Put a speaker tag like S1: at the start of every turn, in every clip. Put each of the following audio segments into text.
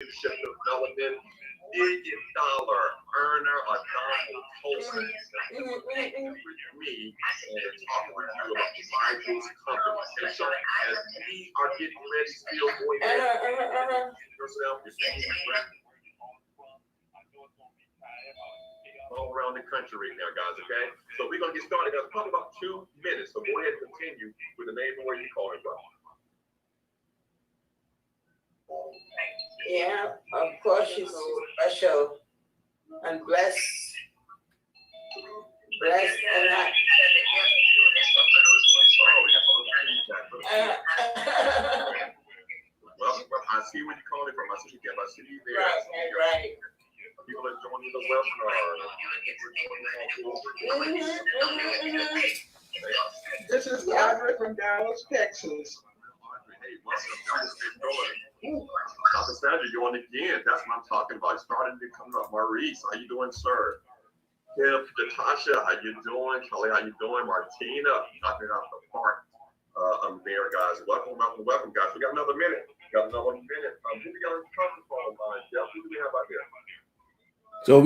S1: leadership development, $1 million earner, Adamo Tosin, with me and talking with you about Bibles company. And so as we are getting ready, still going yourself, your team, your friend, all around the country right now, guys, okay? So we're going to get started, guys. Probably about 2 minutes. So go ahead and continue with the name and where you're calling from.
S2: Yeah, of course she's special and blessed. Blessed and not.
S1: Well, I see where you're calling from. I see you there.
S2: Right.
S1: People are joining the webinar.
S3: This is Audrey from Dallas, Texas.
S1: Hey, welcome. Dr. Sandra, you're on again. That's what I'm talking about. Starting to come up. Maurice, how you doing, sir? Kim, Natasha, how you doing? Kelly, how you doing? Martina, knocking out the park. I'm there, guys. Welcome, guys. We got another minute. Who we got on the conference call line? Jeff, who do we have out there?
S4: So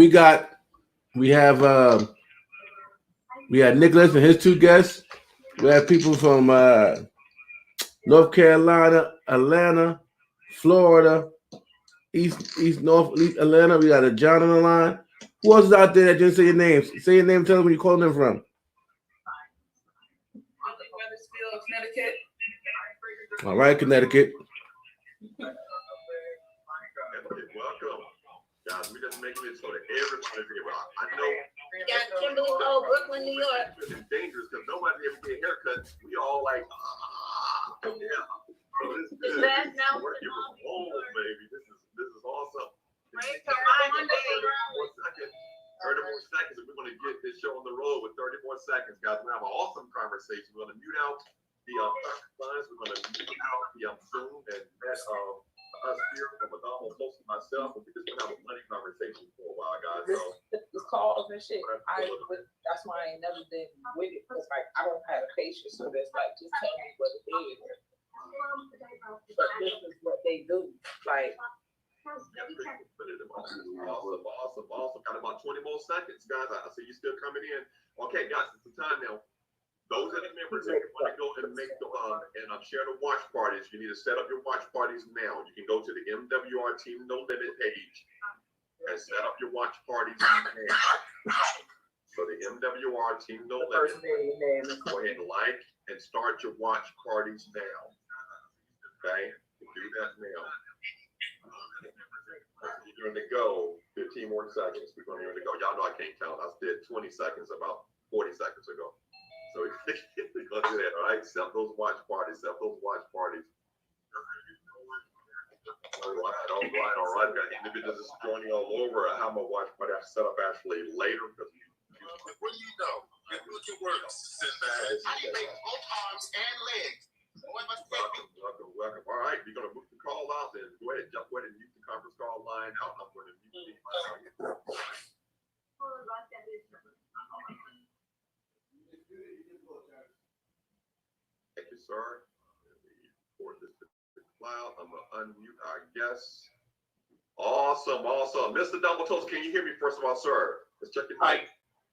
S4: we have Nicholas and his two guests. We have people from North Carolina, Atlanta, Florida, East Atlanta. We got a John on the line. Who else is out there that didn't say your name? Say your name. Tell us where you're calling them from.
S2: Connecticut.
S4: All right, Connecticut.
S1: Welcome. Guys, we just making it so that everybody here. I know.
S2: We got Kimberly Cole, Brooklyn, New York.
S1: It's dangerous because nobody ever get haircuts. We all like, yeah. So this is good. Working from home, baby. This is awesome.
S2: Right, so Monday.
S1: 30 more seconds, and we're going to get this show on the road with 30 more seconds, guys. We're going to have an awesome conversation. We're going to mute out the lines. We're going to mute out the Zoom and us here from Adamo, Tosin, myself. And we're just going to have a funny conversation for a while, guys. So,
S3: This calls and shit. That's why I ain't never been with it because like I don't have patience for this. Like just tell me what it is. But this is what they do. Like.
S1: Awesome. Got about 20 more seconds, guys. I see you still coming in. Okay, guys, it's the time now. Those are the members that want to go and make share the watch parties. You need to set up your watch parties now. You can go to the MWR Team No Limit page and set up your watch parties now. So the MWR Team No Limit. Go ahead and like and start your watch parties now. Okay, do that now. You're going to go 15 more seconds. We're going to go. Y'all know I can't count. I did 20 seconds about 40 seconds ago. So we're going to do that, all right? Set those watch parties. All right. We got individuals joining all over. I have my watch party I set up actually later. Because
S5: what do you know? It works, Sinbad. How do you make both arms and legs?
S1: Welcome. All right, we're going to move the call out and go ahead and mute the conference call line out. I'm going to mute the line. Thank you, sir. Record this to the cloud. I'm going to unmute our guests. Awesome. Mr. Dumbledore, can you hear me first of all, sir? Let's check your mic.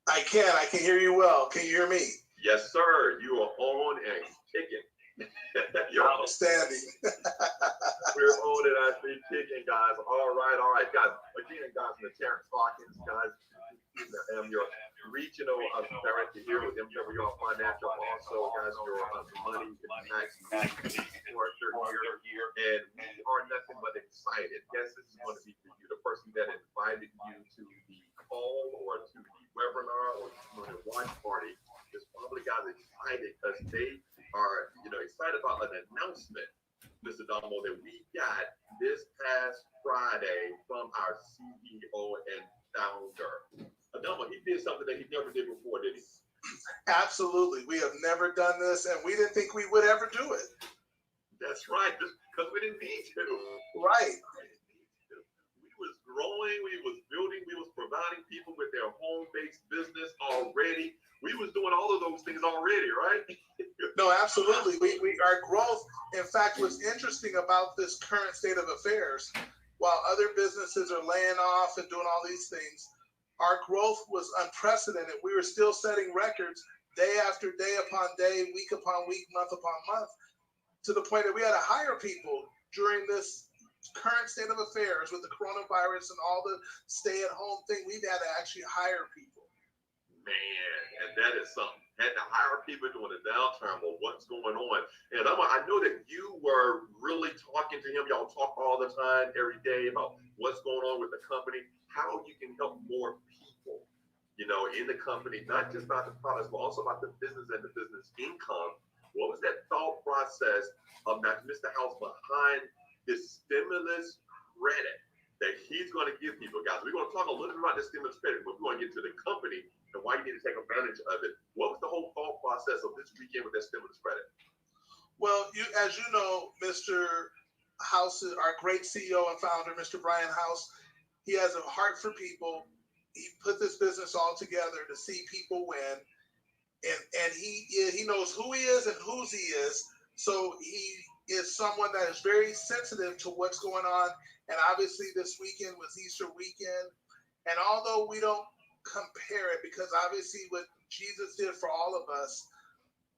S5: I can hear you well. Can you hear me?
S1: Yes, sir. You are on and kicking.
S5: You're outstanding.
S1: We're on it actually kicking, guys. All right, guys. Again, guys, the Terrence Hawkins, guys. I'm your regional director here with MWR Financial. Also, guys, your money max worker here, and we are nothing but excited. Yes, this is going to be for you, the person that invited you to the call or to the webinar or to the watch party. Is probably guys excited because they are, excited about an announcement, Mr. Domo, that we got this past Friday from our CEO and founder. Domo, he did something that he never did before, did he?
S5: Absolutely. We have never done this, and we didn't think we would ever do it.
S1: That's right, because we didn't need to.
S5: Right.
S1: We was growing, we was building, we was providing people with their home-based business already. We was doing all of those things already, right?
S5: No, absolutely. We our growth, in fact, what's interesting about this current state of affairs
S6: while other businesses are laying off and doing all these things, our growth was unprecedented. We were still setting records day after day upon day, week upon week, month upon month, to the point that we had to hire people during this current state of affairs with the coronavirus and all the stay-at-home thing. We had to actually hire people.
S1: Man, and that is something. Had to hire people during the downturn. Well, what's going on? And I know that you were really talking to him. Y'all talk all the time, every day, about what's going on with the company, how you can help more people, in the company, not just about the products, but also about the business and the business income. What was that thought process of Mr. House behind this stimulus credit that he's going to give people, guys? We're going to talk a little bit about this stimulus credit, but we're going to get to the company and why you need to take advantage of it. What was the whole thought process of this weekend with that stimulus credit?
S6: Well, as you know, Mr. House, our great CEO and founder, Mr. Brian House, he has a heart for people. He put this business all together to see people win. And he knows who he is and whose he is. So he is someone that is very sensitive to what's going on. And obviously this weekend was Easter weekend. And although we don't compare it, because obviously what Jesus did for all of us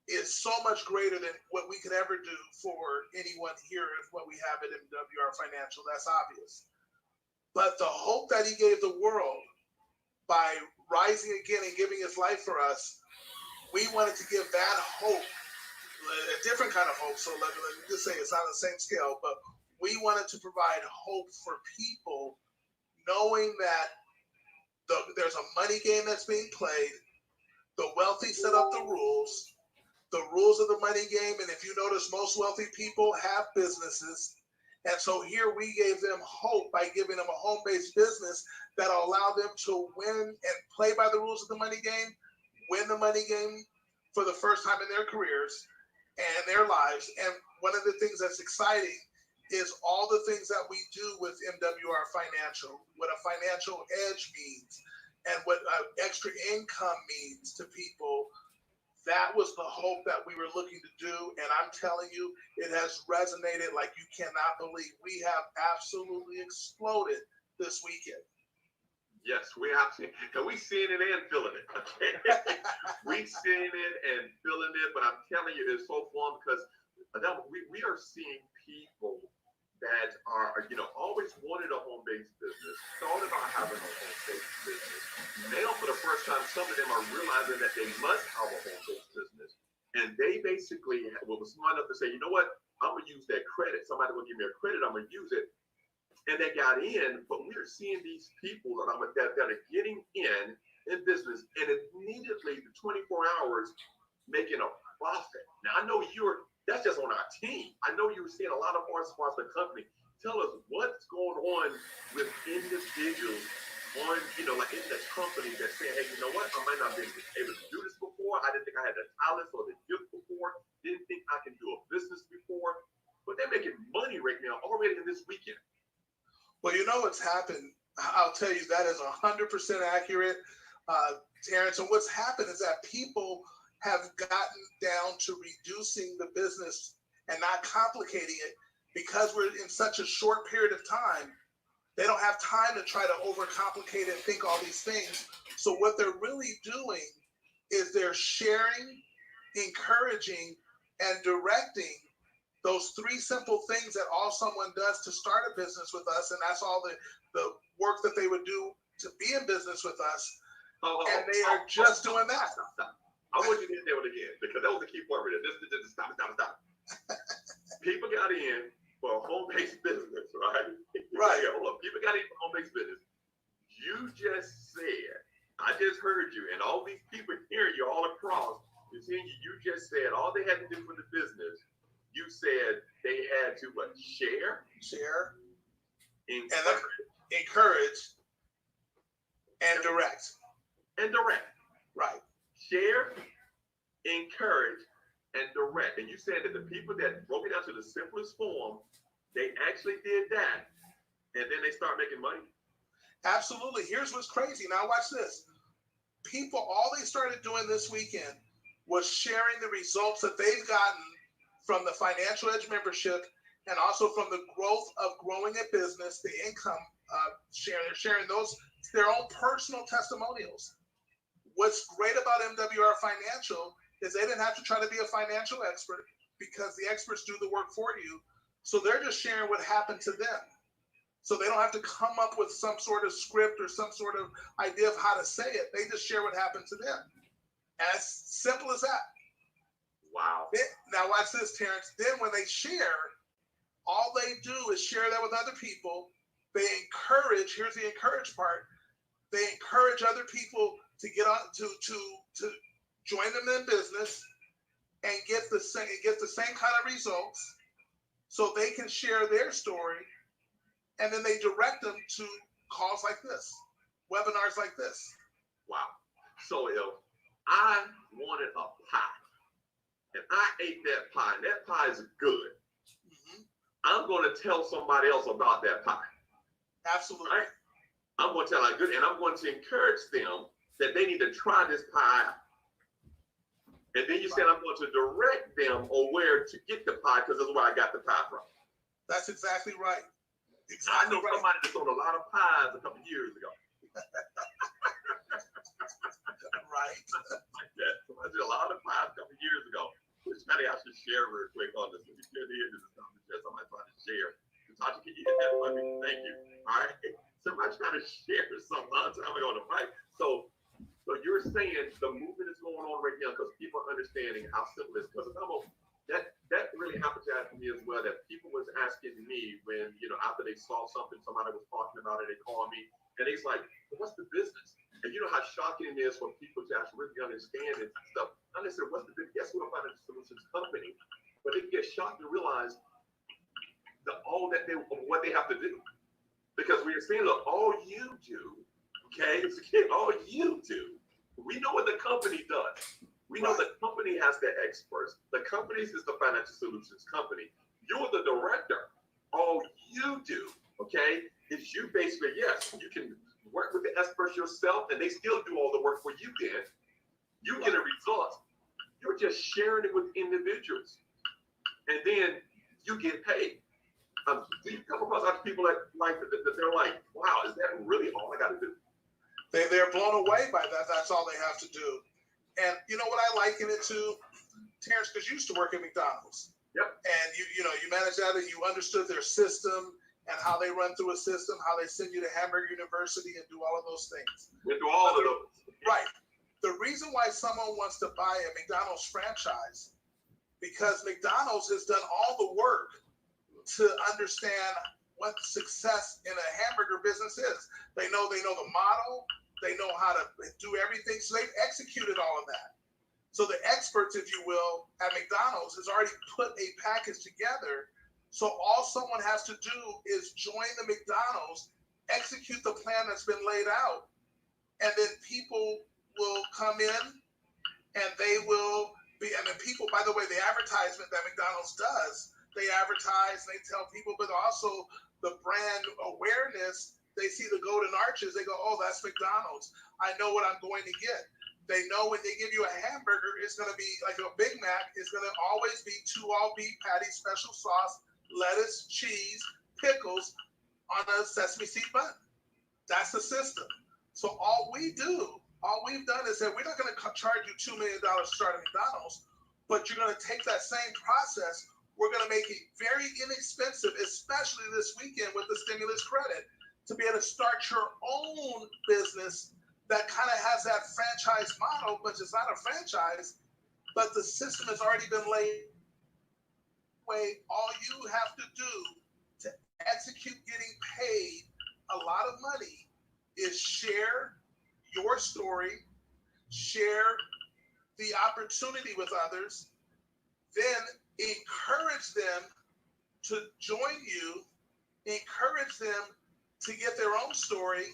S6: is so much greater than what we could ever do for anyone here is what we have at MWR Financial. That's obvious. But the hope that he gave the world by rising again and giving his life for us, we wanted to give that hope, a different kind of hope. So let me just say it's not on the same scale, but we wanted to provide hope for people, knowing that there's a money game that's being played. The wealthy set up the rules of the money game. And if you notice, most wealthy people have businesses. And so here we gave them hope by giving them a home-based business that'll allow them to win and play by the rules of the money game, win the money game for the first time in their careers and their lives. And one of the things that's exciting is all the things that we do with MWR Financial, what a financial edge means and what extra income means to people. That was the hope that we were looking to do. And I'm telling you, it has resonated like you cannot believe. We have absolutely exploded this weekend.
S1: Yes, we have to. And we seeing it and feeling it. Okay? We seeing it and feeling it. But I'm telling you, it's so fun because we are seeing people that are, always wanted a home-based business, thought about having a home-based business. Now, for the first time, some of them are realizing that they must have a home-based business. And they basically were smart enough to say, you know what, I'm going to use that credit. Somebody will give me a credit, I'm going to use it. And they got in, but we're seeing these people that are getting in business and immediately, the 24 hours, making a profit. Now, I know that's just on our team. I know you're seeing a lot of our sponsor company. Tell us what's going on with individuals on, like in the company that's saying, hey, you know what? I might not be able to do this before. I didn't think I had the talent or the gift before. Didn't think I can do a business before. But they're making money right now already in this weekend.
S6: Well, you know what's happened. I'll tell you that is 100% accurate, Terrence. And what's happened is that people have gotten down to reducing the business and not complicating it because we're in such a short period of time. They don't have time to try to overcomplicate and think all these things. So what they're really doing is they're sharing, encouraging, and directing those three simple things that all someone does to start a business with us. And that's all the work that they would do to be in business with us. And they are just doing that.
S1: I want you to hit that one again because that was the key part of it. Just stop. People got in for a home-based business, right?
S6: Right.
S1: Hold up. People got in for home-based business. You just said, I just heard you, and all these people hearing you all across, you just said all they had to do for the business, you said they had to what? Share,
S6: encourage, and direct. Right.
S1: Share, encourage, and direct. And you said that the people that broke it down to the simplest form, they actually did that. And then they start making money.
S6: Absolutely. Here's what's crazy. Now watch this. People, all they started doing this weekend was sharing the results that they've gotten from the Financial Edge membership and also from the growth of growing a business, the income sharing. They're sharing those their own personal testimonials. What's great about MWR Financial is they didn't have to try to be a financial expert because the experts do the work for you. So they're just sharing what happened to them. So they don't have to come up with some sort of script or some sort of idea of how to say it. They just share what happened to them. As simple as that.
S1: Wow.
S6: Now watch this, Terrence. Then when they share, all they do is share that with other people. They encourage, here's the encourage part, they encourage other people to get on to join them in business and get the same kind of results so they can share their story, and then they direct them to calls like this, webinars like this.
S1: Wow. So if I wanted a pie and I ate that pie and that pie is good, I'm going to tell somebody else about that pie.
S6: Absolutely.
S1: Right? I'm going to tell that good, and I'm going to encourage them that they need to try this pie out. And then you said I'm going to direct them on where to get the pie because that's where I got the pie from.
S6: That's exactly right.
S1: I know somebody that sold a lot of pies a couple years ago.
S6: Right.
S1: Yeah, somebody did a lot of pies a couple years ago. Which I should share real quick on this. Let me share the end of this conversation. Somebody trying to share. Tasha, can you hit that for me? Thank you. All right. Somebody trying to share something on time on the mic. So you're saying the movement is going on right now because people are understanding how simple it is. Because that really happened to happen to me as well. That people was asking me when, after they saw something, somebody was talking about it, they called me, and they's like, well, what's the business? And you know how shocking it is for people to actually really understand it and stuff. And they said, what's the business? Yes, we're a financial solutions company, but they get shocked to realize what they have to do. Because we're saying, look, all you do, okay, all you do, we know what the company does. We know the company has the experts. The company is the financial solutions company. You're the director. All you do, okay, is you basically, yes, you can work with the experts yourself, and they still do all the work for you then. You get a result. You're just sharing it with individuals. And then you get paid. Do you come across other people that they're like, wow, is that really all I got to do?
S6: They're blown away by that. That's all they have to do. And you know what I liken it to, Terrence, because you used to work at McDonald's.
S1: Yep.
S6: And you managed that, and you understood their system and how they run through a system, how they send you to Hamburger University and do all of those things.
S1: We do all of those.
S6: Right. The reason why someone wants to buy a McDonald's franchise, because McDonald's has done all the work to understand what success in a hamburger business is. They know the model, they know how to do everything, so they've executed all of that. So the experts, if you will, at McDonald's has already put a package together. So all someone has to do is join the McDonald's, execute the plan that's been laid out, and then people will come in and they will be, and then people, by the way, the advertisement that McDonald's does, they advertise, they tell people, but also the brand awareness, they see the golden arches, they go, oh, that's McDonald's. I know what I'm going to get. They know when they give you a hamburger, it's going to be like a Big Mac. It's going to always be 2 all-beef patties, special sauce, lettuce, cheese, pickles on a sesame seed bun. That's the system. So all we've done is that we're not going to charge you $2 million to start a McDonald's, but you're going to take that same process. We're going to make it very inexpensive, especially this weekend with the stimulus credit, to be able to start your own business that kind of has that franchise model, but it's not a franchise, but the system has already been laid. All you have to do to execute getting paid a lot of money is share your story, share the opportunity with others, then encourage them to join you, encourage them to get their own story,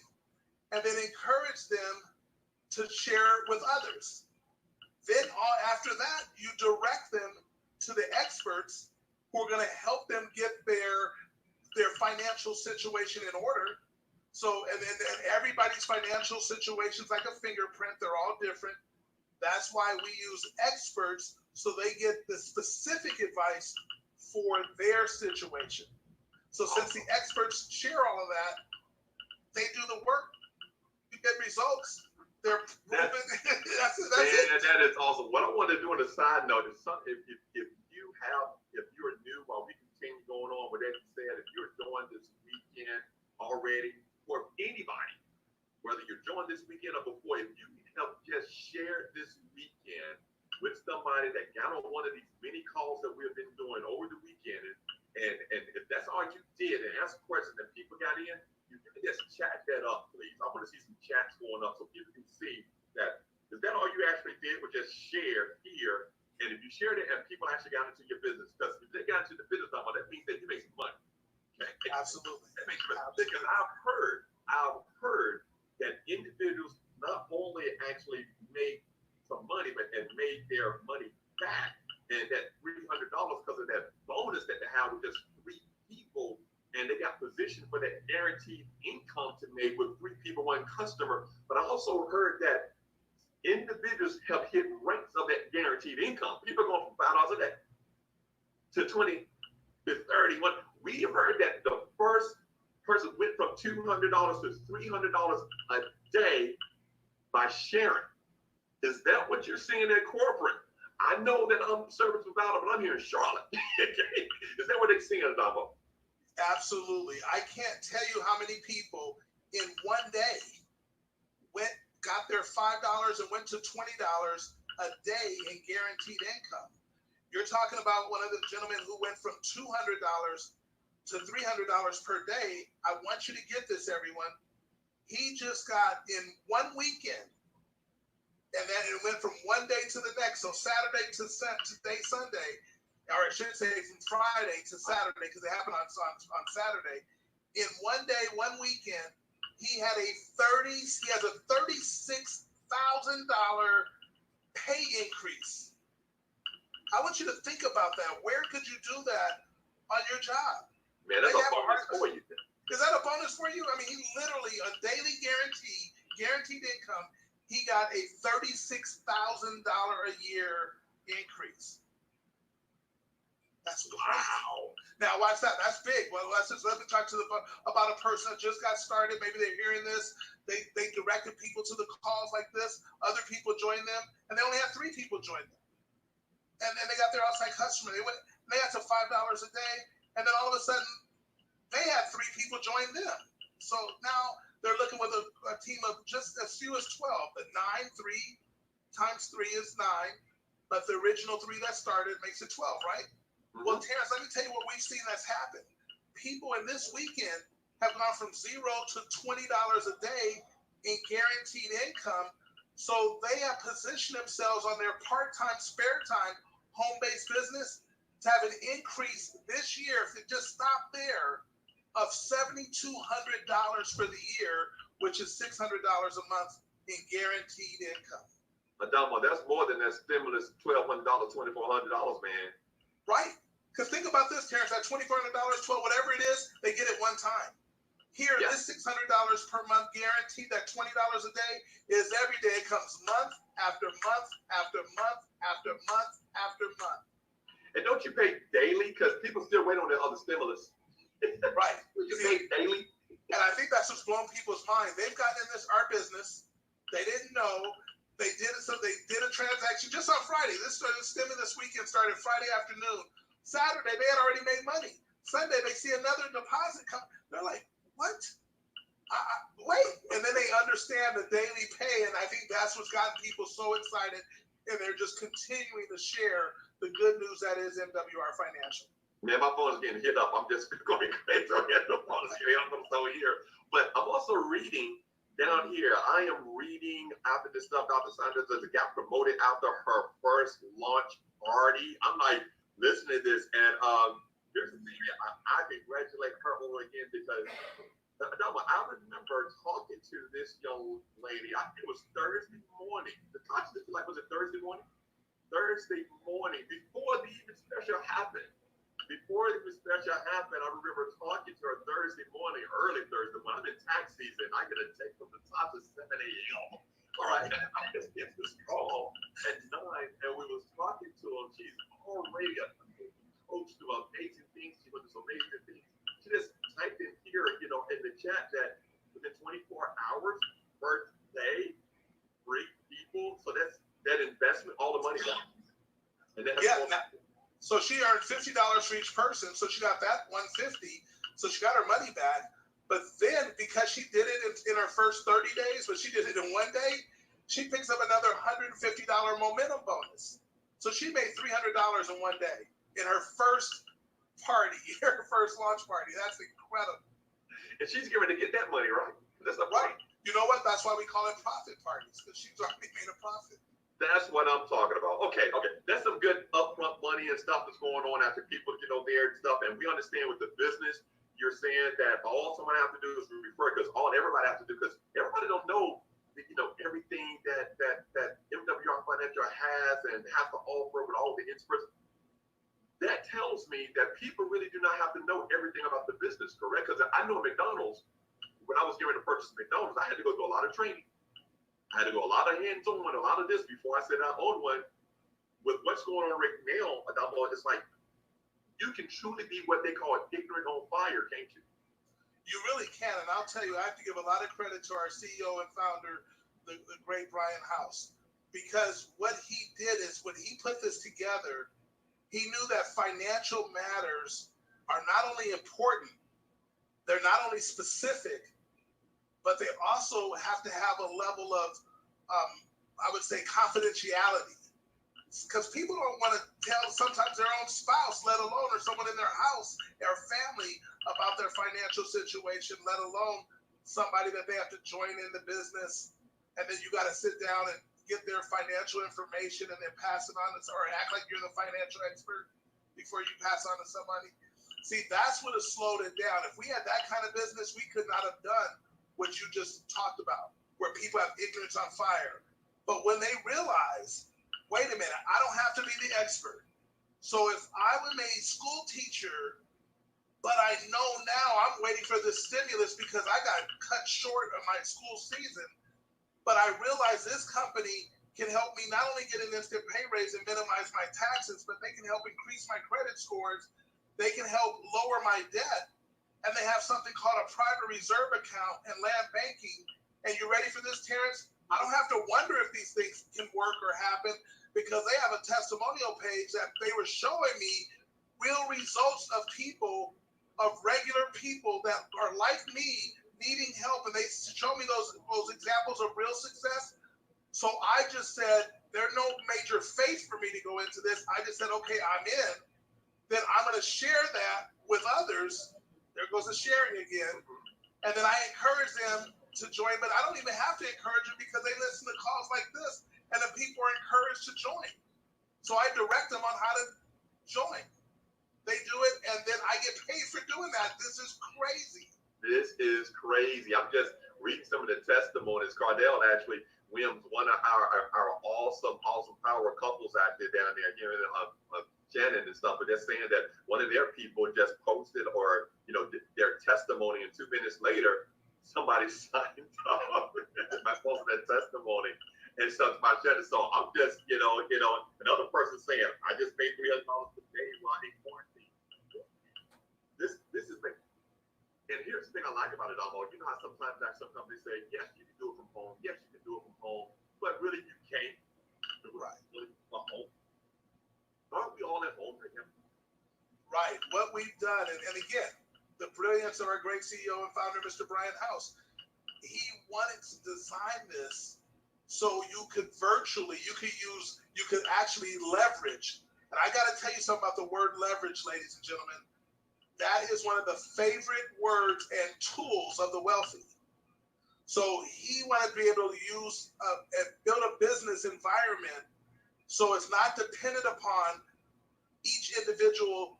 S6: and then encourage them to share with others. Then after that, you direct them to the experts who are going to help them get their financial situation in order. So, and everybody's financial situation's like a fingerprint. They're all different. That's why we use experts, so they get the specific advice for their situation. So since the experts share all of that, they do the work, you get results. They're proven. that's it.
S1: And that is awesome. What I want to do on a side note is if you're new, while we continue going on with that you said, if you're doing this weekend already, for anybody, whether you're doing this weekend or before, if you can help just share this weekend with somebody that got on one of these mini calls that we've been doing over the weekend, and if that's all you did and ask questions that people got in, you can just chat that up, please. I want to see some chats going up so people can see that. Is that all you actually did was just share here? And if you shared it and people actually got into your business, because if they got into the business number, that means that you make some money. Okay?
S6: Absolutely.
S1: That makes sense. Because I've heard that individuals not only actually made some money, but and made their money back. And that $300 because of that bonus that they have with just 3 people, and they got positioned for that guaranteed income to make with 3 people, 1 customer. But I also heard that individuals have hit ranks of that guaranteed income. People going from $5 a day to 20 to 30. We heard that the first person went from $200 to $300 a day by sharing. Is that what you're seeing at corporate? I know that I'm service provider, but I'm here in Charlotte. Is that what they're seeing, Adamo?
S6: Absolutely. I can't tell you how many people in one day got their $5 and went to $20 a day in guaranteed income. You're talking about one of the gentlemen who went from $200 to $300 per day. I want you to get this, everyone. He just got in one weekend, and then it went from one day to the next. So Saturday to Sunday, or I should say from Friday to Saturday, because it happened on Saturday. In one day, one weekend, he has a $36,000 pay increase. I want you to think about that. Where could you do that on your job?
S1: Man, that's a bonus for you.
S6: Is that a bonus for you? I mean, he literally, a daily guaranteed income, he got a $36,000 a year increase. That's wow. Now watch that. That's big. Well, let me talk about a person that just got started. Maybe they're hearing this. They directed people to the calls like this. Other people joined them, and they only had 3 people join them. And then they got their outside customer. They got to $5 a day, and then all of a sudden, they had 3 people join them. So now they're looking with a team of just as few as 12. But 3 times 3 is 9. But the original 3 that started makes it 12, right? Mm-hmm. Well, Terrence, let me tell you what we've seen that's happened. People in this weekend have gone from $0 to $20 a day in guaranteed income. So they have positioned themselves on their part-time, spare time, home-based business to have an increase this year, if it just stopped there, of $7,200 for the year, which is $600 a month in guaranteed income.
S1: Adamo, that's more than that stimulus $1,200, $2,400, man.
S6: Right. Because think about this, Terrence, that $2,400, whatever it is, they get it one time. Here, this $600 per month guaranteed, that $20 a day, is every day. It comes month after month after month after month after month.
S1: And don't you pay daily? Because people still wait on the other stimulus.
S6: Right.
S1: You pay daily?
S6: And I think that's what's blown people's mind. They've gotten in our business. They didn't know. They did a transaction just on Friday. This weekend started Friday afternoon. Saturday, they had already made money. Sunday, they see another deposit come. They're like, what? Wait. And then they understand the daily pay. And I think that's what's gotten people so excited. And they're just continuing to share the good news that is MWR Financial.
S1: Man, my phone is getting hit up. I'm just going crazy. I'm so here. But I'm also reading down here. I am reading after this stuff, Dr. Sanders got promoted after her first launch party. I'm like, listening to this, and here's the thing. I congratulate her over again because I remember talking to this young lady. I think it was Thursday morning. Was it Thursday morning? Thursday morning, before the even special happened. Before the special happened, I remember talking to her Thursday morning, early Thursday morning. I'm in tax season. I get a text from the top of 7 a.m. All right, I just get this call at 9, and we was talking to him. She's already a coach to a within 24 hours per day, 3 people. So that's that investment, all the money back. And then
S6: so she earned $50 for each person. So she got that $150. So she got her money back. But then because she did it in her first 30 days, but she did it in one day, she picks up another $150 momentum bonus. So she made $300 in one day in her first party, her first launch party. That's incredible.
S1: And she's going to get that money, right? That's the
S6: right. You know what? That's why we call it profit parties, because she's already made a profit.
S1: That's what I'm talking about. Okay. That's some good upfront money and stuff that's going on after people, there and stuff. And we understand with the business, you're saying that all someone has to do is refer, because all everybody has to do, because everybody don't know, everything that MWR Financial has and has to offer with all the experts. That tells me that people really do not have to know everything about the business, correct? Because I know McDonald's, when I was getting ready to purchase McDonald's, I had to go through a lot of training. I had to go a lot of hands-on, a lot of this before I said I own one. With what's going on right now, it's like you can truly be what they call ignorant on fire, can't you?
S6: You really can, and I'll tell you, I have to give a lot of credit to our CEO and founder, the great Brian House, because what he did is when he put this together, he knew that financial matters are not only important, they're not only specific, but they also have to have a level of, I would say, confidentiality. Because people don't want to tell sometimes their own spouse, let alone, or someone in their house or family about their financial situation, let alone somebody that they have to join in the business. And then you got to sit down and get their financial information and then pass it on, or act like you're the financial expert before you pass on to somebody. See, that's what has slowed it down. If we had that kind of business, we could not have done what you just talked about, where people have ignorance on fire. But when they realize, wait a minute, I don't have to be the expert. So if I was a school teacher, but I know now I'm waiting for the stimulus because I got cut short of my school season, but I realize this company can help me not only get an instant pay raise and minimize my taxes, but they can help increase my credit scores. They can help lower my debt. And they have something called a private reserve account and land banking. And you ready for this, Terrence? I don't have to wonder if these things can work or happen, because they have a testimonial page that they were showing me real results of people, of regular people that are like me, needing help. And they show me those examples of real success. So I just said, there's no major faith for me to go into this. I just said, okay, I'm in. Then I'm going to share that with others. There goes the sharing again. And then I encourage them to join, but I don't even have to encourage them because they listen to calls like this, and the people are encouraged to join. So I direct them on how to join. They do it, and then I get paid for doing that. This is crazy.
S1: This is crazy. I'm just reading some of the testimonies. Cardell actually, Williams, one of our awesome power couples out there down there, Shannon and stuff, but they're saying that one of their people just posted, or their testimony, and 2 minutes later, somebody signed up by posting that testimony and stuff by Shannon. So I'm just, another person saying, I just paid $300 a day while in quarantine. This is big. And here's the thing I like about it, Almo. You know how sometimes some companies say, yes, you can do it from home. Yes, you can do it from home, but really you can't do it from home. Aren't we all at home right now?
S6: Right. What we've done, and again, the brilliance of our great CEO and founder, Mr. Brian House, he wanted to design this so you could actually leverage. And I got to tell you something about the word leverage, ladies and gentlemen. That is one of the favorite words and tools of the wealthy. So he wanted to be able to use and build a business environment so it's not dependent upon each individual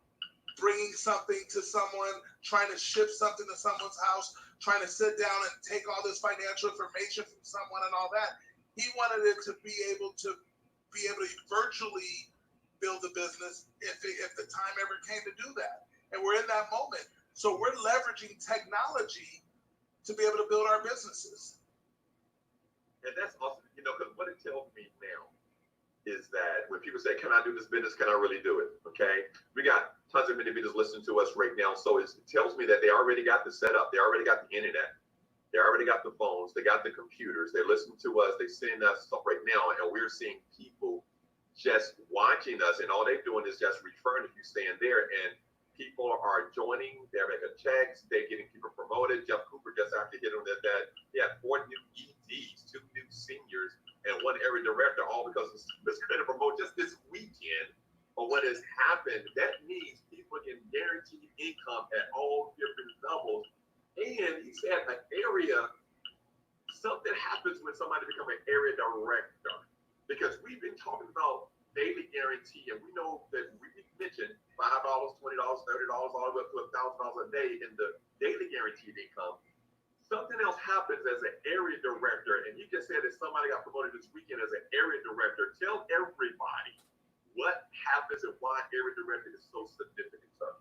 S6: bringing something to someone, trying to ship something to someone's house, trying to sit down and take all this financial information from someone and all that. He wanted it to be able to virtually build a business if the time ever came to do that. And we're in that moment. So we're leveraging technology to be able to build our businesses.
S1: And that's awesome, because what it tells me now is that when people say, can I do this business? Can I really do it? Okay. We got tons of individuals listening to us right now. So it tells me that they already got the setup. They already got the internet. They already already got the phones, they got the computers, they're listening to us, they seeing us stuff right now, and we're seeing people just watching us, and all they're doing is just referring if you stand there, and people are joining, they're making checks, they're getting people promoted. Jeff Cooper just after hit on that he had 4 new EDs, 2 new seniors, and 1 area director, all because of this kind of promote just this weekend. But what has happened, that means people get guaranteed income at all different levels. And he said an area, something happens when somebody becomes an area director. Because we've been talking about daily guarantee, and we know that we mentioned $5, $20, $30, all the way up to $1,000 a day in the daily guaranteed income. Something else happens as an area director, and you just said that somebody got promoted this weekend as an area director. Tell everybody what happens and why area director is so significant, sir.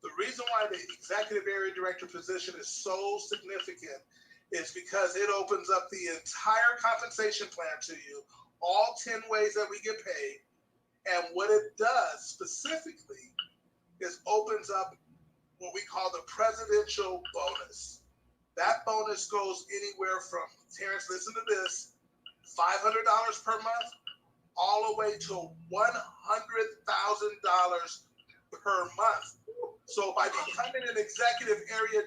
S6: The reason why the executive area director position is so significant is because it opens up the entire compensation plan to you, all 10 ways that we get paid. And what it does specifically is opens up what we call the presidential bonus. That bonus goes anywhere from, Terrence, listen to this, $500 per month, all the way to $100,000 per month. So by becoming an executive area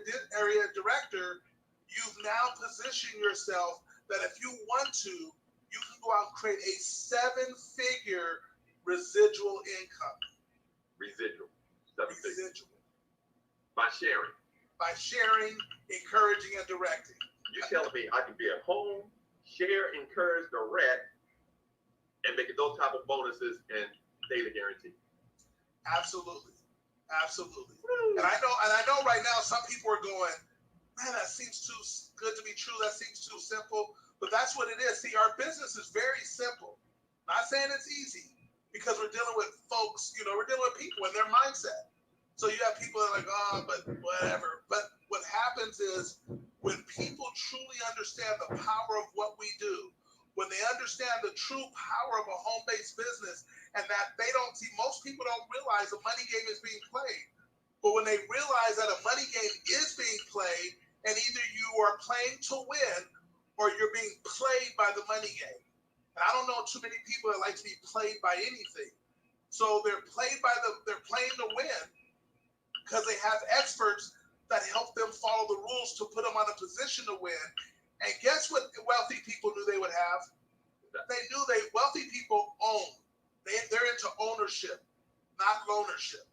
S6: director, you've now positioned yourself that if you want to, you can go out and create a 7-figure residual income.
S1: Residual. 7 figures.
S6: Residual.
S1: By sharing.
S6: By sharing, encouraging, and directing.
S1: You telling me I can be at home, share, encourage, direct, and making those type of bonuses and daily guarantee?
S6: Absolutely. Absolutely. And I know right now some people are going, man, that seems too good to be true. That seems too simple. But that's what it is. See, our business is very simple. Not saying it's easy, because we're dealing with folks, we're dealing with people and their mindset. So you have people that are like, oh, but whatever. But what happens is when people truly understand the power of what we do, when they understand the true power of a home-based business, and that they don't see, most people don't realize a money game is being played. But when they realize that a money game is being played, and either you are playing to win or you're being played by the money game. And I don't know too many people that like to be played by anything. So they're playing to win because they have experts that help them follow the rules to put them on a position to win. And guess what wealthy people knew they would have? They knew wealthy people own. They're into ownership, not loanership.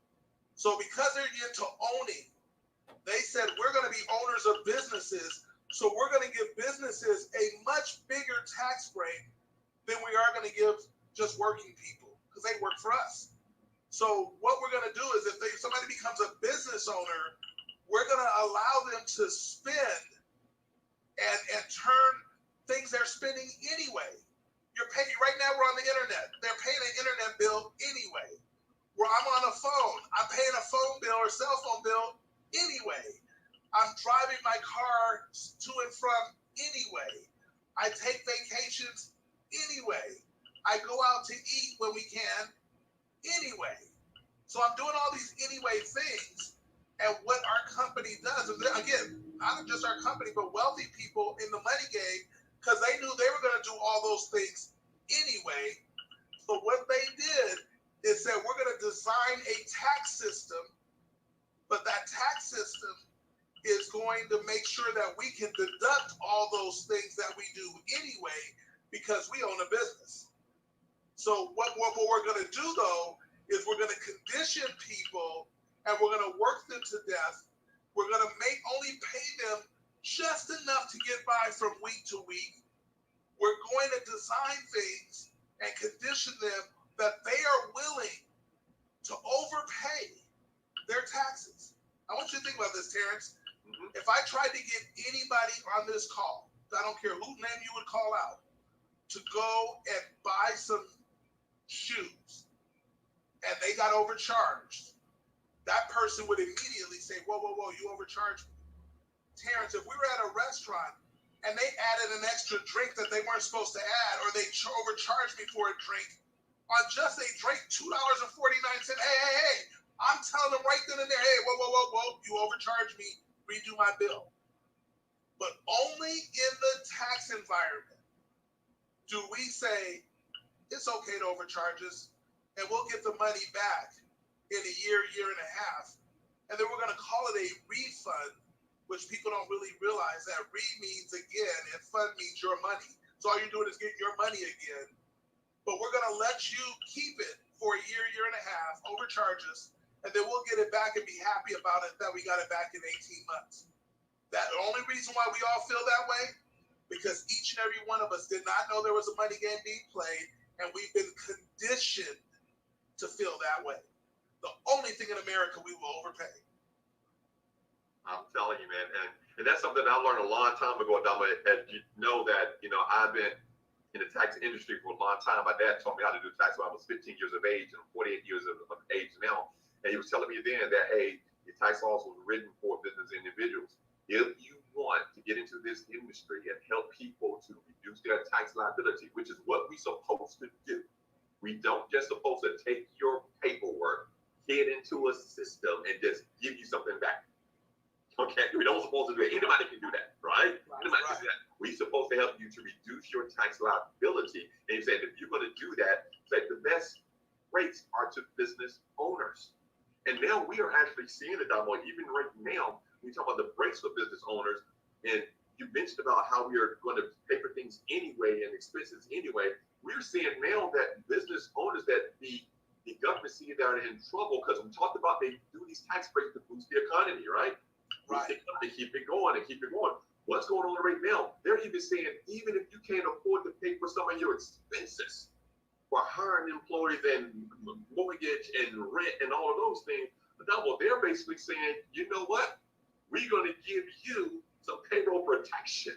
S6: So because they're into owning, they said, we're going to be owners of businesses. So we're going to give businesses a much bigger tax break than we are going to give just working people, because they work for us. So what we're going to do is if somebody becomes a business owner, we're going to allow them to spend and turn things they're spending anyway. You're paying, right now we're on the internet. They're paying an internet bill anyway. Where I'm on a phone, I'm paying a phone bill or cell phone bill anyway. I'm driving my car to and from anyway. I take vacations anyway. I go out to eat when we can anyway. So I'm doing all these anyway things. And what our company does, and again, not just our company, but wealthy people in the money game, because they knew they were going to do all those things anyway. So what they did is that we're going to design a tax system, but that tax system is going to make sure that we can deduct all those things that we do anyway, because we own a business. So what we're going to do, though, is we're going to condition people and we're going to work them to death. We're going to only pay them just enough to get by from week to week. We're going to design things and condition them that they are willing to overpay their taxes. I want you to think about this, Terrence. If I tried to get anybody on this call, I don't care whose name you would call out, to go and buy some shoes, and they got overcharged, that person would immediately say, whoa, you overcharged me. Terrence, if we were at a restaurant and they added an extra drink that they weren't supposed to add, or they overcharged me for a drink, on just a drink, $2.49, hey, I'm telling them right then and there, hey, whoa, you overcharged me, redo my bill. But in the tax environment do we say it's okay to overcharge us and we'll get the money back in a year, year and a half, and then we're going to call it a refund, which people don't really realize that re means again and fund means your money. So all you're doing is getting your money again, but we're going to let you keep it for a year, year and a half, overcharge us, and then we'll get it back and be happy about it that we got it back in 18 months. That the only reason why we all feel that way, because each and every one of us did not know there was a money game being played, and we've been conditioned to feel that way. The only thing in America we will overpay.
S1: I'm telling you, man, and that's something I learned a long time ago, Adama. And you know that, I've been in the tax industry for a long time. My dad taught me how to do tax when I was 15 years of age, and I'm 48 years of age now. And he was telling me then that, hey, the tax laws were written for business individuals. If you want to get into this industry and help people to reduce their tax liability, which is what we're supposed to do, we don't just supposed to take your paperwork, get into a system, and just give you something back. Okay, we don't supposed to do it. Anybody can do that, right? Anybody can do that. We're supposed to help you to reduce your tax liability. And he said, if you're going to do that, that the best rates are to business owners. And now we are actually seeing it, Damo, even right now, we talk about the breaks for business owners. And you mentioned about how we are going to pay for things anyway and expenses anyway. We're seeing now that business owners, that the government see that are in trouble because we talked about they do these tax breaks to boost the economy, right?
S6: Right.
S1: They keep it going and keep it going. What's going on right now? They're even saying, even if you can't afford to pay for some of your expenses for hiring employees and mortgage and rent and all of those things, they're basically saying, you know what? We're going to give you some payroll protection.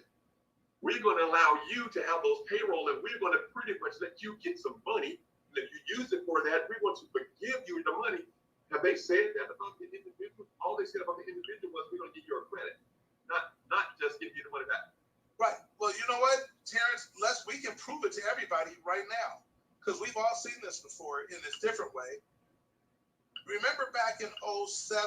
S1: We're going to allow you to have those payroll, and we're going to pretty much let you get some money. And if you use it for that, we want to forgive you the money. Have they said that about the individual? All they said about the individual was, we're going to give you a credit, not just give you the money back.
S6: Right. Well, you know what, Terrence? We can prove it to everybody right now, because we've all seen this before in this different way. Remember back in 07,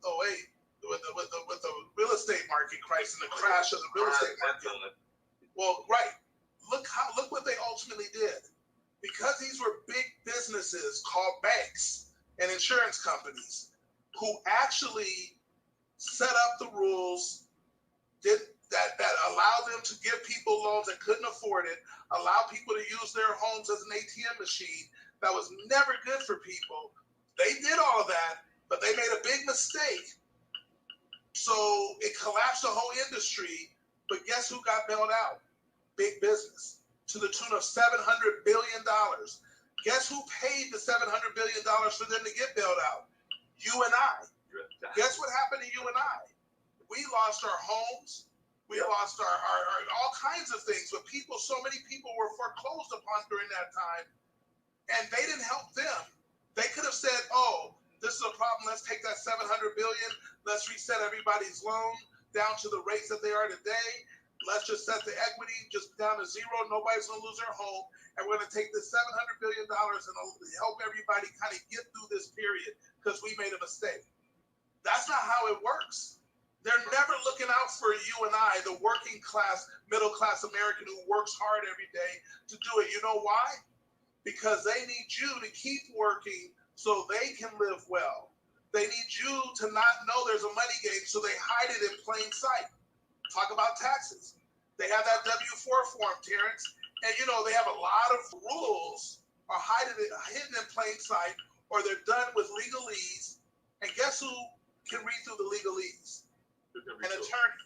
S6: 08, with the real estate market crisis and the crash of the real estate market. Well, right. Look what they ultimately did. Because these were big businesses called banks and insurance companies who actually set up the rules that allowed them to give people loans that couldn't afford it, allow people to use their homes as an ATM machine. That was never good for people. They did all of that, but they made a big mistake. So it collapsed the whole industry. But guess who got bailed out? Big business, to the tune of $700 billion. Guess who paid the $700 billion for them to get bailed out? You and I. Guess what happened to you and I? We lost our homes. We lost our all kinds of things. But so many people were foreclosed upon during that time, and they didn't help them. They could have said, oh, this is a problem. Let's take that $700 billion. Let's reset everybody's loan down to the rates that they are today. Let's just set the equity just down to zero. Nobody's going to lose their home. And we're going to take this $700 billion and help everybody kind of get through this period because we made a mistake. That's not how it works. They're never looking out for you and I, the working class, middle class American who works hard every day to do it. You know why? Because they need you to keep working so they can live well. They need you to not know there's a money game, so they hide it in plain sight. Talk about taxes. They have that W-4 form, Terrence, and they have a lot of rules are hidden in plain sight, or they're done with legalese. And guess who can read through the legalese? An attorney,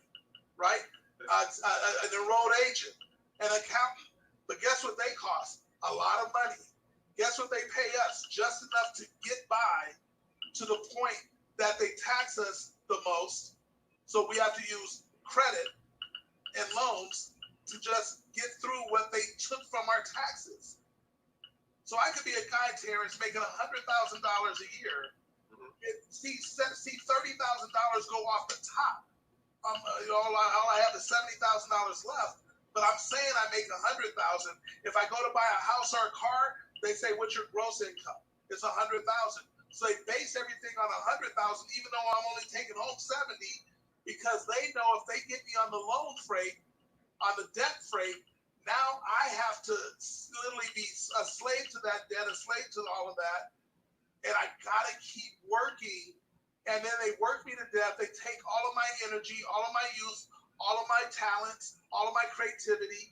S6: right? An enrolled agent, an accountant. But guess what they cost? A lot of money. Guess what they pay us? Just enough to get by, to the point that they tax us the most. So we have to use credit and loans to just get through what they took from our taxes. So I could be a guy, Terrence, making $100,000 a year. See $30,000 go off the top. All I have is $70,000 left. But I'm saying I make $100,000. If I go to buy a house or a car, they say, "What's your gross income?" It's $100,000. So they base everything on $100,000, even though I'm only taking home $70,000, because they know if they get me on the loan freight, on the debt freight. Now I have to literally be a slave to that debt, a slave to all of that. And I gotta keep working. And then they work me to death. They take all of my energy, all of my youth, all of my talents, all of my creativity,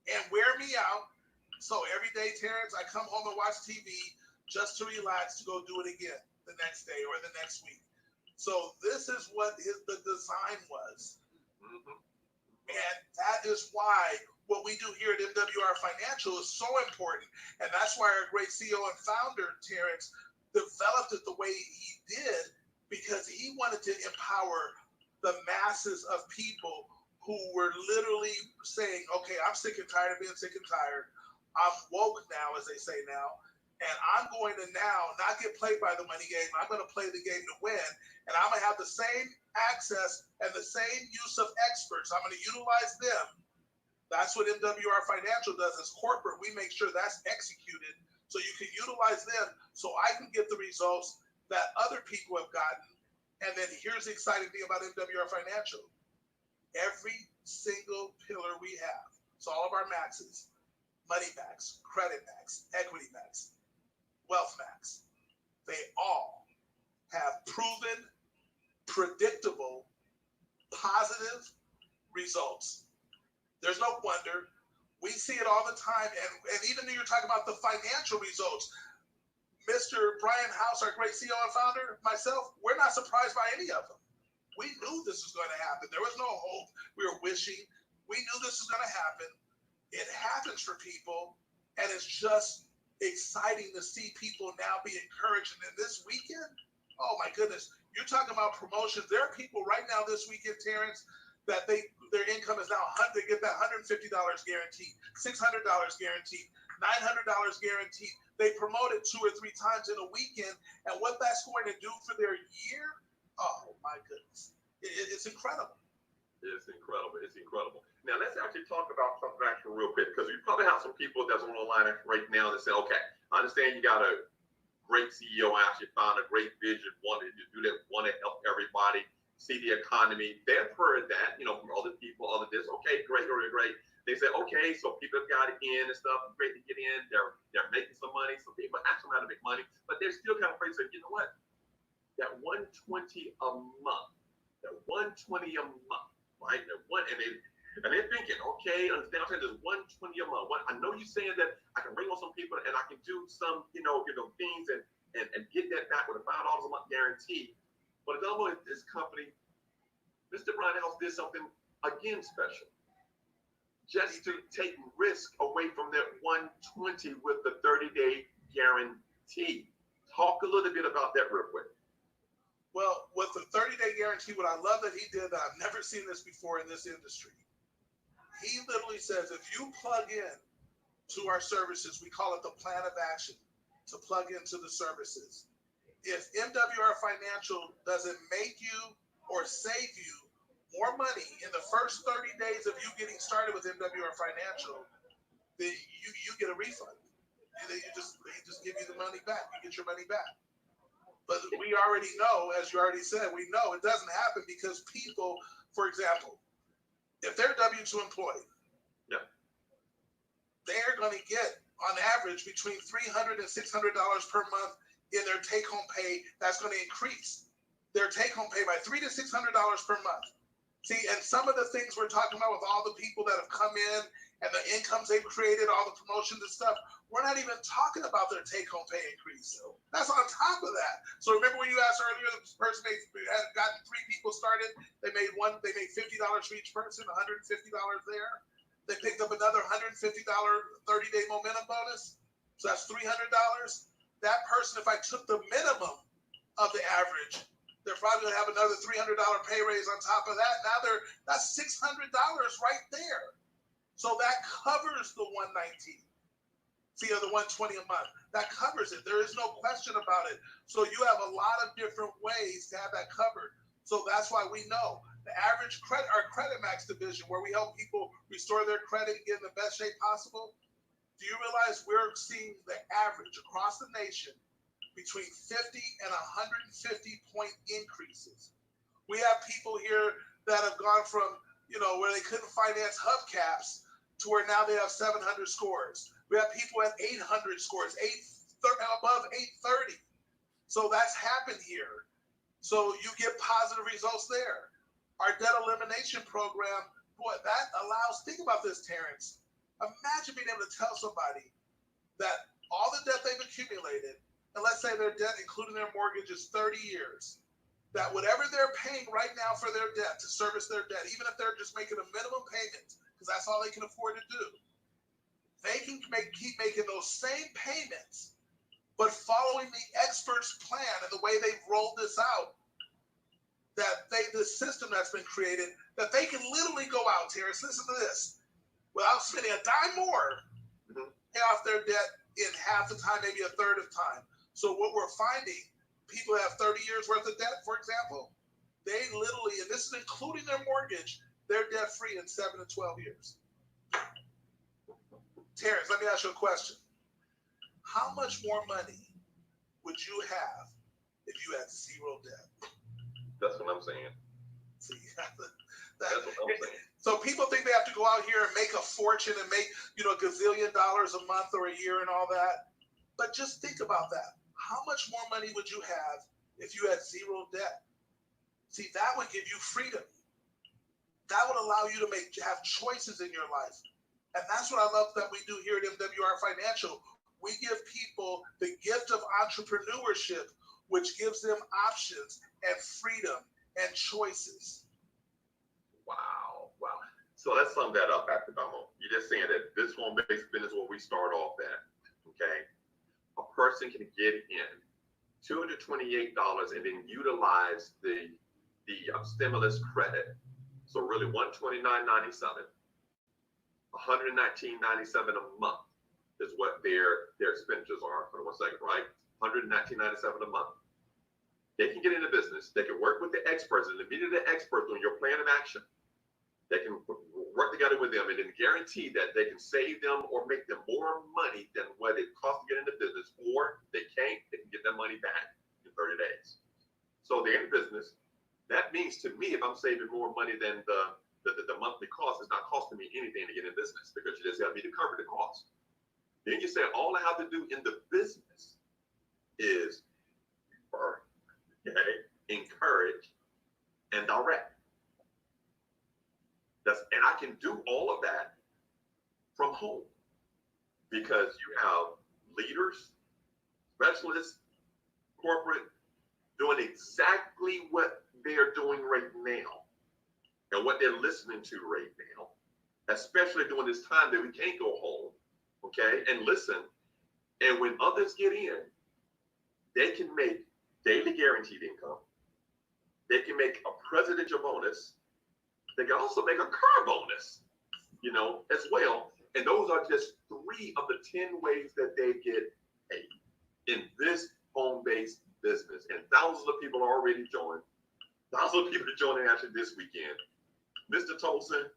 S6: and wear me out. So every day, Terrence, I come home and watch TV just to relax, to go do it again the next day or the next week. So this is what the design was. And that is why what we do here at MWR Financial is so important. And that's why our great CEO and founder, Terrence, developed it the way he did, because he wanted to empower the masses of people who were literally saying, okay, I'm sick and tired of being sick and tired. I'm woke now, as they say now, and I'm going to now not get played by the money game. I'm going to play the game to win, and I'm going to have the same access and the same use of experts. I'm going to utilize them. That's what MWR Financial does as corporate. We make sure that's executed so you can utilize them so I can get the results that other people have gotten. And then here's the exciting thing about MWR Financial. Every single pillar we have, so all of our maxes, money max, credit max, equity max, wealth max, they all have proven, predictable, positive results. There's no wonder. We see it all the time. And even though you're talking about the financial results, Mr. Brian House, our great CEO and founder, myself, we're not surprised by any of them. We knew this was going to happen. There was no hope. We were wishing. We knew this was going to happen. It happens for people, and it's just exciting to see people now be encouraged. And then this weekend, oh my goodness, you're talking about promotions. There are people right now this weekend, Terrence, that their income is now they get that $150 guaranteed, $600 guaranteed, $900 guaranteed. They promote it 2 or 3 times in a weekend, and what that's going to do for their year, oh my goodness, it's incredible.
S1: It's incredible. It's incredible. Now let's actually talk about something actually real quick, because you probably have some people that's on the line right now that say, okay, I understand you got a great CEO, actually found a great vision, wanted to do that, want to help everybody see the economy. They've heard that, from other people, other this. Okay, great. They say, okay, so people have got in and stuff. Great to get in. They're making some money. So people actually know how to make money, but they're still kind of afraid to say, you know what? That $120 a month, right? And they're thinking, okay, understand, there's $120 a month. I know you're saying that I can bring on some people and I can do some, things and get that back with a $5 a month guarantee. But although this company, Mr. Brian House did something again special, just to take risk away from that $120 with the 30-day guarantee. Talk a little bit about that real quick.
S6: Well, with the 30-day guarantee, what I love that he did that I've never seen this before in this industry, he literally says, if you plug in to our services, we call it the plan of action, to plug into the services. If MWR Financial doesn't make you or save you more money in the first 30 days of you getting started with MWR Financial, then you get a refund. They just give you the money back. You get your money back. But we already know, as you already said, we know it doesn't happen because people, for example, if they're a W-2 employee, they're going to get, on average, between $300 and $600 per month in their take-home pay. That's going to increase their take-home pay by $300 to $600 per month. See, and some of the things we're talking about with all the people that have come in and the incomes they've created, all the promotions and stuff, we're not even talking about their take-home pay increase. That's on top of that. So remember when you asked earlier, the person had gotten 3 people started, they made $50 for each person, $150 there. They picked up another $150 30-day momentum bonus. So that's $300. That person, if I took the minimum of the average, they're probably gonna have another $300 pay raise on top of that. Now that's $600 right there. So that covers the $119. See, or the $120 a month. That covers it. There is no question about it. So you have a lot of different ways to have that covered. So that's why we know the average credit, our Credit Max division, where we help people restore their credit and get in the best shape possible. Do you realize we're seeing the average across the nation between 50 and 150 point increases? We have people here that have gone from where they couldn't finance hubcaps to where now they have 700 scores. We have people at 800 scores, above 830. So that's happened here. So you get positive results there. Our debt elimination program, boy, that allows, think about this, Terrence. Imagine being able to tell somebody that all the debt they've accumulated, and let's say their debt, including their mortgage, is 30 years, that whatever they're paying right now for their debt, to service their debt, even if they're just making a minimum payment, because that's all they can afford to do, they can keep making those same payments, but following the experts' plan and the way they've rolled this out, this system that's been created, that they can literally go out, Terrence, listen to this, without spending a dime more, pay off their debt in half the time, maybe a third of the time. So what we're finding, people who have 30 years worth of debt, for example, they literally, and this is including their mortgage, they're debt free in 7 to 12 years. Terrence, let me ask you a question. How much more money would you have if you had zero debt?
S1: That's what I'm saying.
S6: See,
S1: That's what I'm saying.
S6: so people think they have to go out here and make a fortune and make, $1 gazillion a month or a year and all that. But just think about that. How much more money would you have if you had zero debt? See, that would give you freedom. That would allow you to have choices in your life. And that's what I love that we do here at MWR Financial. We give people the gift of entrepreneurship, which gives them options and freedom and choices.
S1: Wow. So let's sum that up, Dr. Domo. You're just saying that this home-based business is where we start off at, okay? A person can get in $228 and then utilize the stimulus credit. So really $129.97, $119.97 a month is what their expenditures are. For 1 second, right? $119.97 a month. They can get into business. They can work with the experts and the meeting of the experts on your plan of action. They can work together with them and then guarantee that they can save them or make them more money than what it costs to get into business, or they can't, they can get their money back in 30 days. So they're in business. That means to me, if I'm saving more money than the monthly cost, it's not costing me anything to get in business because you just have me to cover the cost. Then you say all I have to do in the business is encourage and direct. And I can do all of that from home because you have leaders, specialists, corporate, doing exactly what they're doing right now and what they're listening to right now, especially during this time that we can't go home, okay, and listen. And when others get in, they can make daily guaranteed income. They can make a presidential bonus. They can also make a car bonus, as well. And those are just 3 of the 10 ways that they get paid in this home-based business. And thousands of people are already joined. Thousands of people are joining actually this weekend. Mr. Tolson,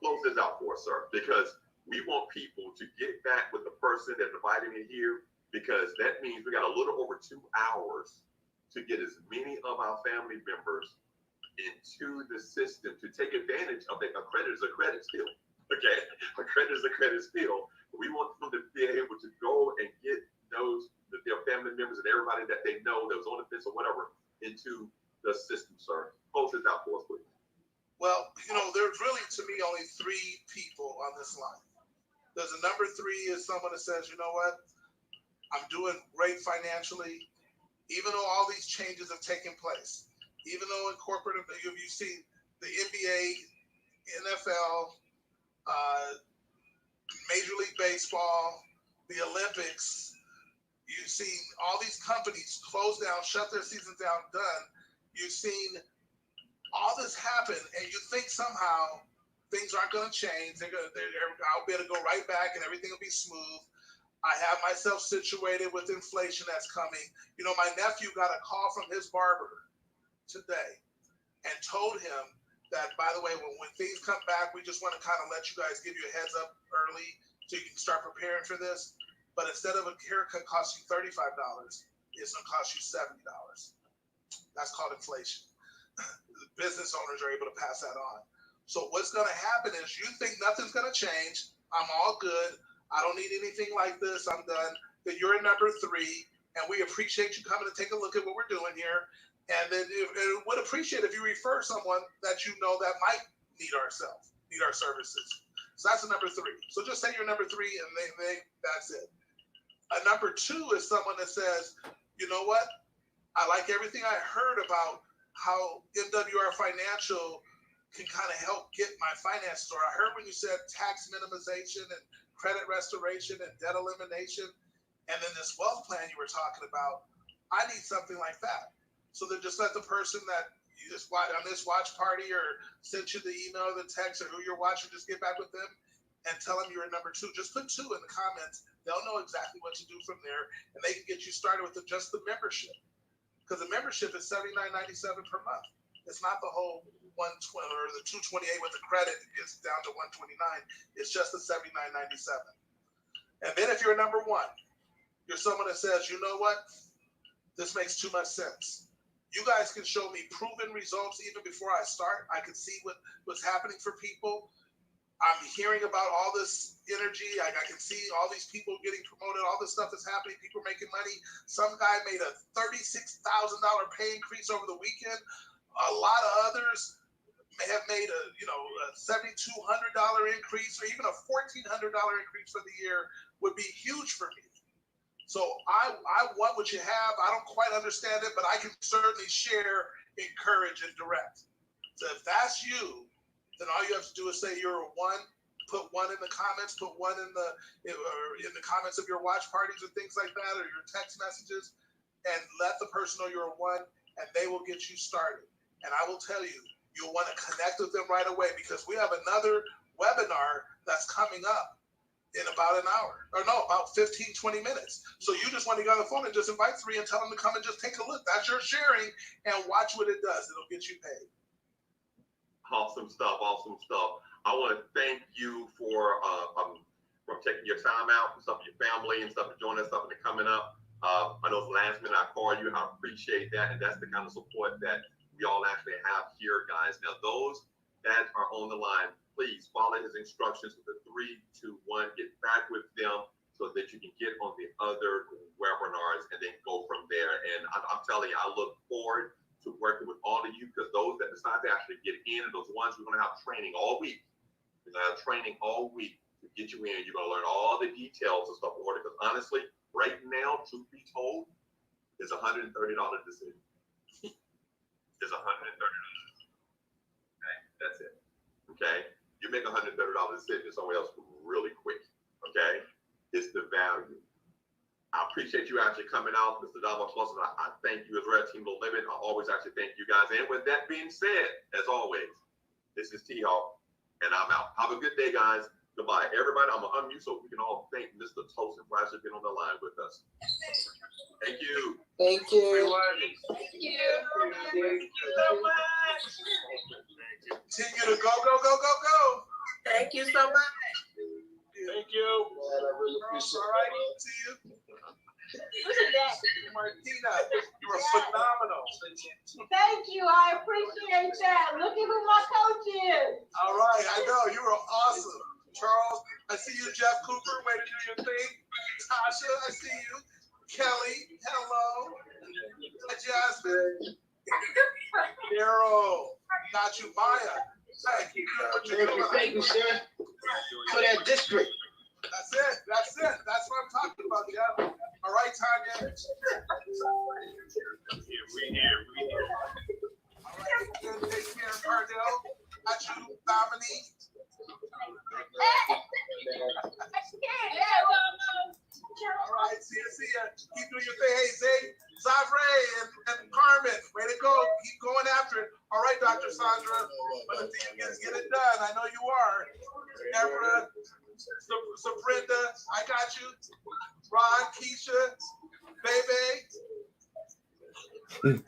S1: close this out for us, sir, because we want people to get back with the person that invited me here, because that means we got a little over 2 hours to get as many of our family members into the system to take advantage of a credit is a credit still. Okay, a credit is a credit still. We want them to be able to go and get their family members and everybody that they know that was on the fence or whatever into the system, sir. Close this out for us, please.
S6: Well, there's really, to me, only 3 people on this line. There's a number 3 is someone that says, you know what, I'm doing great financially, even though all these changes have taken place. Even though in corporate, you see the NBA, NFL, Major League Baseball, the Olympics, you've seen all these companies close down, shut their seasons down, done. You've seen all this happen, and you think somehow things aren't going to change. I'll be able to go right back, and everything will be smooth. I have myself situated with inflation that's coming. My nephew got a call from his barber today and told him that, by the way, when things come back, we just want to kind of let you guys give you a heads up early so you can start preparing for this. But instead of a haircut costing you $35, it's going to cost you $70. That's called inflation. Business owners are able to pass that on. So what's going to happen is you think nothing's going to change. I'm all good. I don't need anything like this. I'm done. Then you're a number 3, and we appreciate you coming to take a look at what we're doing here. And then it would appreciate if you refer someone that you know that might need our services. So that's a number 3. So just say you're number 3, and they that's it. A number 2 is someone that says, you know what? I like everything I heard about how MWR Financial can kind of help get my finances. Or I heard when you said tax minimization and credit restoration and debt elimination, and then this wealth plan you were talking about. I need something like that. So then just let the person that you just watch on this watch party or sent you the email or the text or who you're watching, just get back with them and tell them you're a number 2. Just put 2 in the comments. They'll know exactly what to do from there, and they can get you started with just the membership. Because the membership is $79.97 per month. It's not the whole 120 or the 228 with the credit. It gets down to 129. It's just the $79.97. And then if you're a number 1, you're someone that says, you know what? This makes too much sense. You guys can show me proven results even before I start. I can see what's happening for people. I'm hearing about all this energy. I can see all these people getting promoted. All this stuff is happening. People are making money. Some guy made a $36,000 pay increase over the weekend. A lot of others may have made a $7,200 increase, or even a $1,400 increase for the year would be huge for me. So I want what you have. I don't quite understand it, but I can certainly share, encourage, and direct. So if that's you, then all you have to do is say you're a 1. Put 1 in the comments. Put 1 in the comments of your watch parties or things like that, or your text messages, and let the person know you're a 1, and they will get you started. And I will tell you, you'll want to connect with them right away, because we have another webinar that's coming up in about an hour, or no, about 15, 20 minutes. So you just want to get on the phone and just invite 3 and tell them to come and just take a look. That's your sharing, and watch what it does. It'll get you paid.
S1: Awesome stuff. Awesome stuff. I want to thank you for taking your time out and stuff, your family and stuff, to join us up and coming up. I know it's last minute I call you. I appreciate that, and that's the kind of support that we all actually have here, guys. Now, those that are on the line, please follow his instructions with the 3, 2, 1. Get back with them so that you can get on the other webinars and then go from there. And I'm telling you, I look forward to working with all of you, because those that decide to actually get in, and those ones we're going to have training all week. We're going to have training all week to get you in. You're going to learn all the details and stuff in order. Because honestly, right now, truth be told, is a $130 decision. It's $130. Okay, that's it. Okay, you make a $130 decision somewhere else really quick. Okay, it's the value. I appreciate you actually coming out, Mr. Davos Wilson. I thank you as Red Team No Limit. I always actually thank you guys. And with that being said, as always, this is T-Hawk, and I'm out. Have a good day, guys. Goodbye. Everybody, I'm going to unmute so we can all thank Mr. Tosin for actually being on the line with us. Thank you.
S2: Thank you.
S3: Thank you. Thank you so much.
S6: Continue to go, go, go, go, go.
S3: Thank you so much.
S6: Thank you.
S2: I really appreciate
S6: All right, see you. Martina, you were phenomenal.
S7: Thank you. I appreciate that. Look at who my coach is.
S6: All right, I know you were awesome. Charles, I see you. Jeff Cooper, way to do your thing. Tasha, I see you. Kelly, hello. Jasmine. Daryl, not you, Maya. Thank you.
S2: Thank you, sir, for that district.
S6: That's it. That's it. That's what I'm talking about, Jeff. All right, Tanya.
S5: We here.
S6: All right, good. Take care, Cardell. Got you, Dominique. All right, see ya. Keep doing your thing. Hey, Zay, Zavre, and Carmen, way to go. Keep going after it. All right, Dr. Sandra. But if you get it done, I know you are. Deborah, Sabrina, I got you. Ron, Keisha, Bebe.